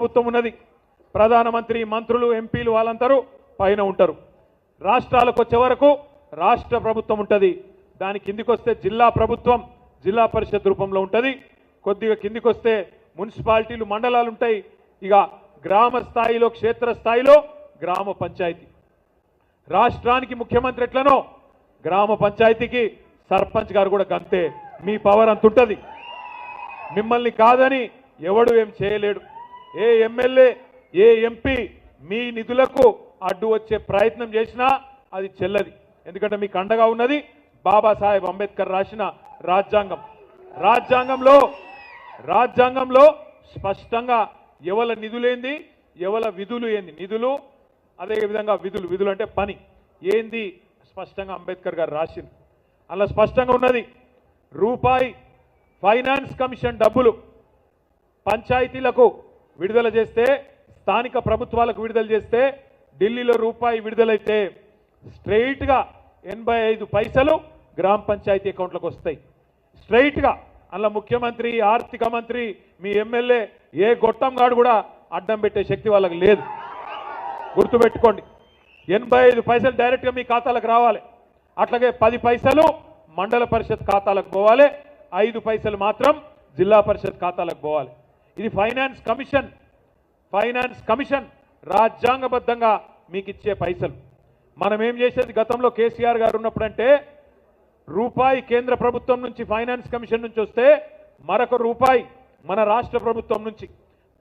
ప్రభుత్వం ఉన్నది. ప్రధానమంత్రి, మంత్రులు, ఎంపీలు వాళ్ళందరూ పైన ఉంటారు. రాష్ట్రాలకు వచ్చే వరకు రాష్ట్ర ప్రభుత్వం ఉంటుంది. దాని కిందికి వస్తే జిల్లా ప్రభుత్వం జిల్లా పరిషత్ రూపంలో ఉంటుంది. కొద్దిగా కిందికి వస్తే మున్సిపాలిటీలు, మండలాలు ఉంటాయి. ఇక గ్రామ స్థాయిలో, క్షేత్ర స్థాయిలో గ్రామ పంచాయతీ. రాష్ట్రానికి ముఖ్యమంత్రి ఎట్లనో గ్రామ పంచాయతీకి సర్పంచ్ గారు కూడా గంతే. మీ పవర్ అంత ఉంటుంది. మిమ్మల్ని కాదని ఎవడు ఏం చేయలేడు. ఏ ఎమ్మెల్యే, ఏ ఎంపీ మీ నిధులకు అడ్డు వచ్చే ప్రయత్నం చేసినా అది చెల్లది. ఎందుకంటే మీకు అండగా ఉన్నది బాబాసాహెబ్ అంబేద్కర్ రాసిన రాజ్యాంగం. రాజ్యాంగంలో స్పష్టంగా ఎవల నిధులేంది, ఎవల విధులు ఏంది. నిధులు, అదేవిధంగా విధులు అంటే పని ఏంది స్పష్టంగా అంబేద్కర్ గారు రాసింది. అలా స్పష్టంగా ఉన్నది. రూపాయి ఫైనాన్స్ కమిషన్ డబ్బులు పంచాయతీలకు విడుదల చేస్తే, స్థానిక ప్రభుత్వాలకు విడుదల చేస్తే, ఢిల్లీలో రూపాయి విడుదలైతే స్ట్రైట్గా 85 పైసలు గ్రామ పంచాయతీ అకౌంట్లకు వస్తాయి. స్ట్రైట్గా. అలా ముఖ్యమంత్రి, ఆర్థిక మంత్రి, మీ ఎమ్మెల్యే, ఏ గొట్టంగాడు కూడా అడ్డం పెట్టే శక్తి వాళ్ళకి లేదు. గుర్తుపెట్టుకోండి. 85 పైసలు డైరెక్ట్గా మీ ఖాతాలకు రావాలి. అట్లాగే 10 పైసలు మండల పరిషత్ ఖాతాలకు పోవాలి. 5 పైసలు మాత్రం జిల్లా పరిషత్ ఖాతాలకు పోవాలి. ఇది ఫైనాన్స్ కమిషన్ రాజ్యాంగబద్ధంగా మీకు ఇచ్చే పైసలు. మనం ఏం చేసేది గతంలో కేసీఆర్ గారు ఉన్నప్పుడంటే, రూపాయి కేంద్ర ప్రభుత్వం నుంచి, ఫైనాన్స్ కమిషన్ నుంచి వస్తే మరొక రూపాయి మన రాష్ట్ర ప్రభుత్వం నుంచి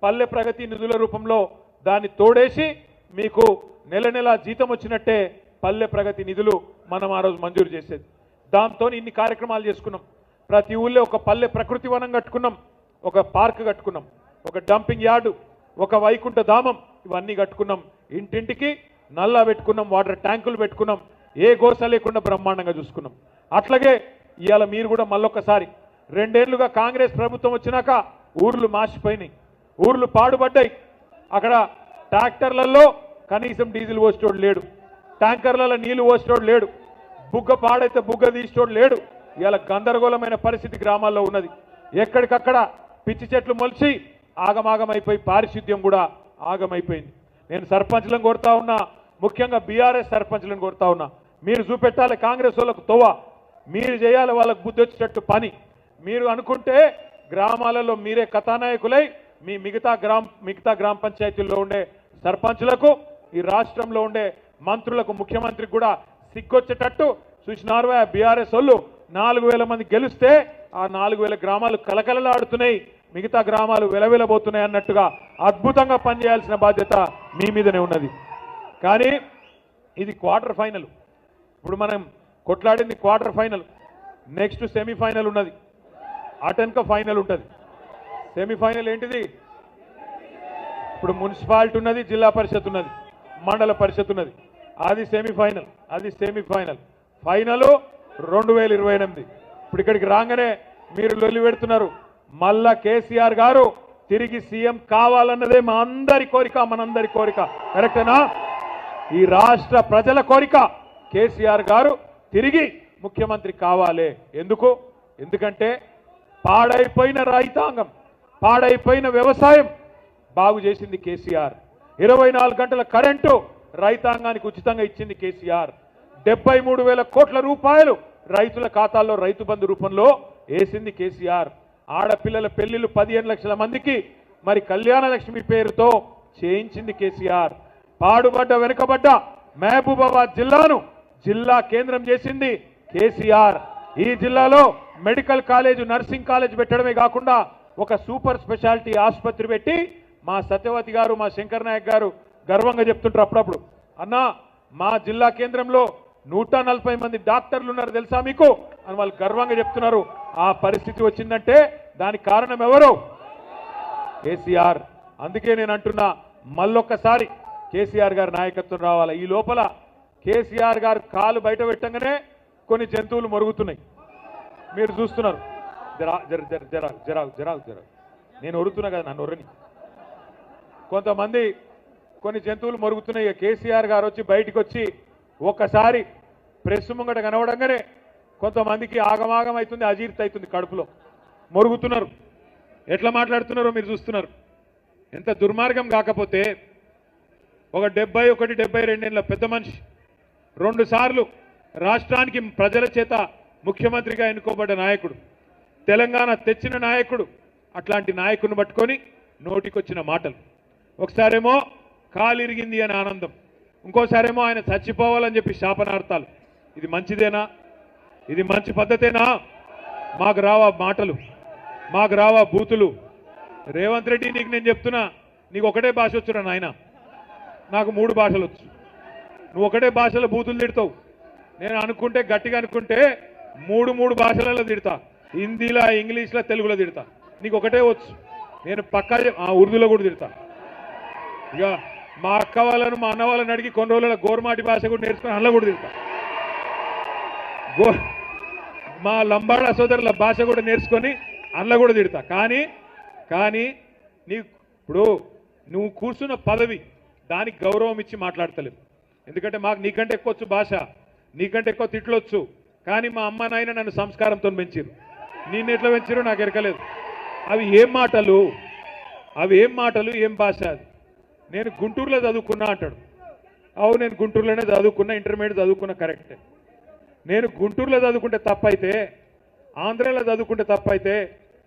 పల్లె ప్రగతి నిధుల రూపంలో దాన్ని తోడేసి మీకు నెల నెల జీతం వచ్చినట్టే పల్లె ప్రగతి నిధులు మనం ఆ రోజు మంజూరు చేసేది. దాంతో ఇన్ని కార్యక్రమాలు చేసుకున్నాం. ప్రతి ఊళ్ళో ఒక పల్లె ప్రకృతి వనం కట్టుకున్నాం, ఒక పార్క్ కట్టుకున్నాం, ఒక డంపింగ్ యార్డు, ఒక వైకుంఠ ధామం, ఇవన్నీ కట్టుకున్నాం. ఇంటింటికి నల్లా పెట్టుకున్నాం, వాటర్ ట్యాంకులు పెట్టుకున్నాం. ఏ గోస లేకుండా బ్రహ్మాండంగా చూసుకున్నాం. అట్లాగే ఇవాళ మీరు కూడా మళ్ళొక్కసారి 2 ఏళ్లుగా కాంగ్రెస్ ప్రభుత్వం వచ్చినాక ఊర్లు మాసిపోయినాయి, ఊర్లు పాడుపడ్డాయి. అక్కడ ట్రాక్టర్లలో కనీసం డీజిల్ పోసేటోడు లేడు, ట్యాంకర్లలో నీళ్లు పోసేటోడు లేడు, బుగ్గ పాడైతే బుగ్గ తీసేటోడు లేడు. ఇవాళ గందరగోళమైన పరిస్థితి గ్రామాల్లో ఉన్నది. ఎక్కడికక్కడ పిచ్చి చెట్లు మొలిచి ఆగమాగమైపోయి పారిశుద్ధ్యం కూడా ఆగమైపోయింది. నేను సర్పంచ్లను కోరుతా ఉన్నా, ముఖ్యంగా బీఆర్ఎస్ సర్పంచ్లను కోరుతా ఉన్నా, మీరు చూపెట్టాలి కాంగ్రెస్ వాళ్ళకు తోవ. మీరు చేయాలి వాళ్ళకు బుద్ధి వచ్చేటట్టు పని. మీరు అనుకుంటే గ్రామాలలో మీరే కథానాయకులై మీ మిగతా గ్రామ పంచాయతీల్లో ఉండే సర్పంచ్లకు, ఈ రాష్ట్రంలో ఉండే మంత్రులకు, ముఖ్యమంత్రికి కూడా సిగ్గొచ్చేటట్టు చూసినారు. బీఆర్ఎస్ వాళ్ళు 4000 మంది గెలిస్తే ఆ 4000 గ్రామాలు కలకలలాడుతున్నాయి, మిగతా గ్రామాలు వెలవెలబోతున్నాయి అన్నట్టుగా అద్భుతంగా పనిచేయాల్సిన బాధ్యత మీ మీదనే ఉన్నది. కానీ ఇది క్వార్టర్ ఫైనల్. ఇప్పుడు మనం కొట్లాడింది క్వార్టర్ ఫైనల్. నెక్స్ట్ సెమీఫైనల్ ఉన్నది, అటెన్క ఫైనల్ ఉంటుంది. సెమీఫైనల్ ఏంటిది? ఇప్పుడు మున్సిపాలిటీ ఉన్నది, జిల్లా పరిషత్ ఉన్నది, మండల పరిషత్ ఉన్నది. అది సెమీఫైనల్. ఫైనల్ 2028. ఇప్పుడు ఇక్కడికి రాగానే మీరు లొల్లి పెడుతున్నారు. మళ్ళా కేసీఆర్ గారు తిరిగి సీఎం కావాలన్నదే మా అందరి కోరిక, మనందరి కోరిక. కరెక్టేనా? ఈ రాష్ట్ర ప్రజల కోరిక కేసీఆర్ గారు తిరిగి ముఖ్యమంత్రి కావాలి. ఎందుకంటే పాడైపోయిన రైతాంగం, పాడైపోయిన వ్యవసాయం బాగు చేసింది కేసీఆర్. 24 గంటల కరెంటు రైతాంగానికి ఉచితంగా ఇచ్చింది కేసీఆర్. 73,000 కోట్ల రూపాయలు రైతుల ఖాతాల్లో రైతు బంధు రూపంలో వేసింది కేసీఆర్. ఆడపిల్లల పెళ్లిళ్ళు 15 లక్షల మందికి మరి కళ్యాణ లక్ష్మి పేరుతో చేయించింది కేసీఆర్. పాడుబడ్డ, వెనుకబడ్డ మహబూబాబాద్ జిల్లాను జిల్లా కేంద్రం చేసింది కేసీఆర్. ఈ జిల్లాలో మెడికల్ కాలేజ్, నర్సింగ్ కాలేజ్ పెట్టడమే కాకుండా ఒక సూపర్ స్పెషాలిటీ ఆసుపత్రి పెట్టి మా సత్యవతి గారు, మా శంకర్ నాయక్ గారు గర్వంగా చెప్తుంటారు అప్పుడప్పుడు, అన్నా మా జిల్లా కేంద్రంలో 140 మంది డాక్టర్లు ఉన్నారు తెలుసా మీకు అని వాళ్ళు గర్వంగా చెప్తున్నారు. ఆ పరిస్థితి వచ్చిందంటే దానికి కారణం ఎవరు? కేసీఆర్. అందుకే నేను అంటున్నా, మళ్ళొక్కసారి కేసీఆర్ గారి నాయకత్వం రావాలి. ఈ లోపల కేసీఆర్ గారు కాలు బయట పెట్టంగానే కొన్ని జంతువులు మొరుగుతున్నాయి, మీరు చూస్తున్నారు. జరా నేను ఒరుతున్నా కదా, నన్ను ఒర్రని. కొంతమంది కొన్ని జంతువులు మొరుగుతున్నాయి. కేసీఆర్ గారు వచ్చి బయటికి వచ్చి ఒక్కసారి ప్రెస్ ముంగట కనవడంగానే కొంతమందికి ఆగమాగం అవుతుంది, అజీర్తి అవుతుంది, కడుపులో మొరుగుతున్నారు. ఎట్లా మాట్లాడుతున్నారో మీరు చూస్తున్నారు. ఎంత దుర్మార్గం కాకపోతే ఒక 71 72 ఏళ్ల పెద్ద మనిషి 2 సార్లు రాష్ట్రానికి ప్రజల చేత ముఖ్యమంత్రిగా ఎన్నుకోబడ్డ నాయకుడు, తెలంగాణ తెచ్చిన నాయకుడు, అట్లాంటి నాయకుడిని పట్టుకొని నోటికొచ్చిన మాటలు. ఒకసారేమో కాలు ఇరిగింది అని ఆనందం, ఇంకోసారేమో ఆయన చచ్చిపోవాలని చెప్పి శాపనార్థాలు. ఇది మంచిదేనా? ఇది మంచి పద్ధతేనా? మాకు రావా మాటలు, మాకు రావా బూతులు? రేవంత్ రెడ్డి, నీకు నేను చెప్తున్నా, నీకు ఒకటే భాష వచ్చురా నాయన, నాకు 3 భాషలు వచ్చు. నువ్వు ఒకటే భాషలో బూతులు తిడతావు. నేను అనుకుంటే గట్టిగా అనుకుంటే 3 భాషలలో తిడతా, హిందీలో, ఇంగ్లీష్లో, తెలుగులో తిడతా. నీకు ఒకటే వచ్చు, నేను పక్కా ఉర్దూలో కూడా తిడతా. ఇక మా అక్క వాళ్ళను మా అన్న వాళ్ళని అడిగి కొన్ని రోజుల గోర్మాటి భాష కూడా నేర్చుకుని అందులో కూడా తిడతా. మా లంబాడ సోదరుల భాష కూడా నేర్చుకొని అందులో కూడా తిడతా. కానీ ఇప్పుడు నువ్వు కూర్చున్న పదవి దానికి గౌరవం ఇచ్చి మాట్లాడతలేవు. ఎందుకంటే మాకు నీకంటే ఎక్కువ వచ్చు భాష, నీకంటే ఎక్కువ తిట్లొచ్చు. కానీ మా అమ్మ నాయన నన్ను సంస్కారంతో పెంచారు. నిన్ను ఎట్లా పెంచారో నాకు ఎరకలేదు. అవి ఏం మాటలు, ఏం భాష? అది నేను గుంటూరులో చదువుకున్నా అంటాడు. అవును, నేను గుంటూరులోనే చదువుకున్నా, ఇంటర్మీడియట్ చదువుకున్నా, కరెక్టే. నేను గుంటూరులో చదువుకుంటే తప్పైతే, ఆంధ్రాలో చదువుకుంటే తప్పైతే,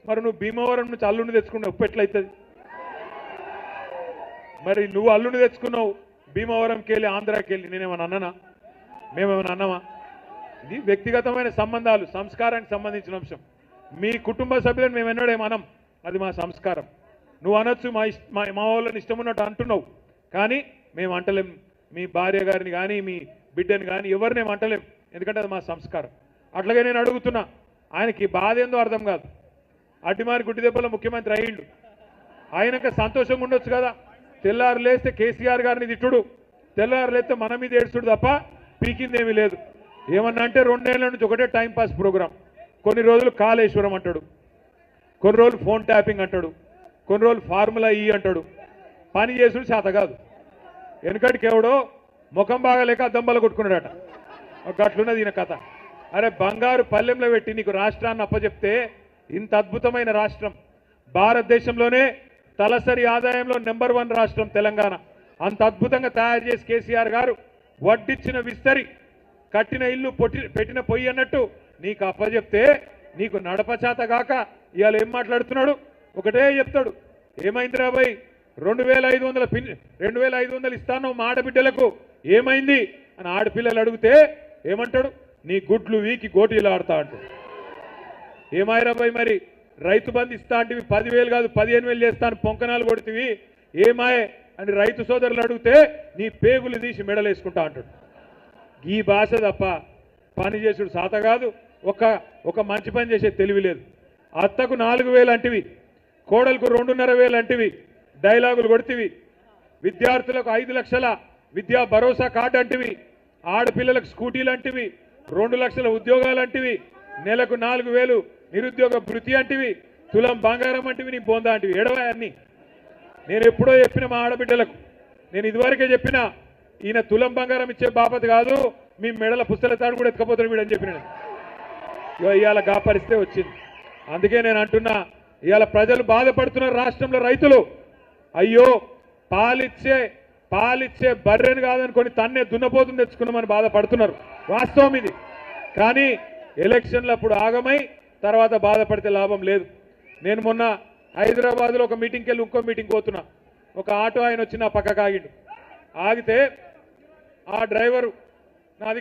మరి నువ్వు భీమవరం నుంచి అల్లుని తెచ్చుకున్న ఉప్పు ఎట్లయితుంది? మరి నువ్వు అల్లుని తెచ్చుకున్నావు భీమవరంకి వెళ్ళి, ఆంధ్రాకి వెళ్ళి. నేనేమన్నా అన్నానా? మేమేమన్నా అన్నామా? ఇది వ్యక్తిగతమైన సంబంధాలు, సంస్కారానికి సంబంధించిన అంశం. మీ కుటుంబ సభ్యులను మేము ఎన్నడేమనం, అది మా సంస్కారం. నువ్వు అనొచ్చు, మా వాళ్ళని ఇష్టం ఉన్నట్టు అంటున్నావు, కానీ మేము అంటలేం. మీ భార్య గారిని కానీ మీ బిడ్డని కానీ ఎవరినేం అంటలేం, ఎందుకంటే అది మా సంస్కారం. అట్లాగే నేను అడుగుతున్నా, ఆయనకి బాధ ఏందో అర్థం కాదు. అడ్డిమారి గుడ్డి దెబ్బలో ముఖ్యమంత్రి అయ్యిండు, ఆయనక సంతోషంగా ఉండొచ్చు కదా. తెల్లారు లేస్తే కేసీఆర్ గారిని తిట్టుడు, తెల్లారు లేస్తే మన మీద ఏడుస్తుడు తప్ప పీకిందేమీ లేదు. ఏమన్నా అంటే 2 ఏళ్ల నుంచి ఒకటే టైంపాస్ ప్రోగ్రాం. కొన్ని రోజులు కాళేశ్వరం అంటాడు, కొన్ని రోజులు ఫోన్ ట్యాపింగ్ అంటాడు, కొన్ని రోజులు ఫార్ములా ఈ అంటాడు. పని చేసుడు చేత కాదు. వెనకటికి ఎవడో ముఖం బాగాలేక దంబలు కొట్టుకున్నాడట. గట్లున్నది ఈయన కథ. అరే బంగారు పల్లెంలో పెట్టి నీకు రాష్ట్రాన్ని అప్పచెప్తే, ఇంత అద్భుతమైన రాష్ట్రం, భారతదేశంలోనే తలసరి ఆదాయంలో నెంబర్ 1 రాష్ట్రం తెలంగాణ. అంత అద్భుతంగా తయారు చేసి కేసీఆర్ గారు వడ్డిచ్చిన విస్తరి, కట్టిన ఇల్లు పెట్టిన పొయ్యి అన్నట్టు నీకు అప్పచెప్తే, నీకు నడపచాత గాక ఇవాళ ఏం మాట్లాడుతున్నాడు? ఒకటే చెప్తాడు, ఏమైంది రాబాయ్ 2500 ఇస్తాను మా ఆడబిడ్డలకు, ఏమైంది అని ఆడపిల్లలు అడిగితే ఏమంటాడు? నీ గుడ్లు వీకి గోటీలు ఆడతా అంటాడు. ఏమాయరాబాయ్ మరి రైతు బంధు ఇస్తా అంటే 10,000 కాదు 15,000 చేస్తాను పొంకనాలు కొడుతీవి, ఏమాయే అని రైతు సోదరులు అడిగితే నీ పేగులు తీసి మెడలేసుకుంటా అంటాడు. ఈ భాష తప్ప పని చేసుడు సాత కాదు. ఒక మంచి పని చేసే తెలివి లేదు. అత్తకు 4,000 అంటివి, కోడలకు 2,500 అంటివి, డైలాగులు కొడుతీవి. విద్యార్థులకు 5 లక్షల విద్యా భరోసా కార్డు అంటివి, ఆడపిల్లలకు స్కూటీలు అంటివి, 2 లక్షల ఉద్యోగాలు అంటివి, నెలకు 4,000 నిరుద్యోగ భృతి అంటివి, తులం బంగారం అంటివి, నీ బొందా అంటివి. ఏడవా అన్ని? నేను ఎప్పుడో చెప్పిన మా ఆడబిడ్డలకు, నేను ఇదివరకే చెప్పిన, ఈయన తులం బంగారం ఇచ్చే బాపతి కాదు, మీ మెడల పుస్తల తాడు కూడా ఎత్తుకపోతాడు వీడని చెప్పిన. ఇవాళ గా పరిస్థితే వచ్చింది. అందుకే నేను అంటున్నా, ఇవాళ ప్రజలు బాధపడుతున్నారు. రాష్ట్రంలో రైతులు అయ్యో పాలిచ్చే బర్రెను కాదనుకొని తన్నే దున్నపోతుని తెచ్చుకున్నామని బాధపడుతున్నారు. వాస్తవం ఇది. కానీ ఎలక్షన్లప్పుడు ఆగమై తర్వాత బాధపడితే లాభం లేదు. నేను మొన్న హైదరాబాద్లో ఒక మీటింగ్కి వెళ్ళి ఇంకో మీటింగ్ పోతున్నా. ఒక ఆటో ఆయన వచ్చి నా పక్కకు ఆగిండు. ఆగితే ఆ డ్రైవరు నాది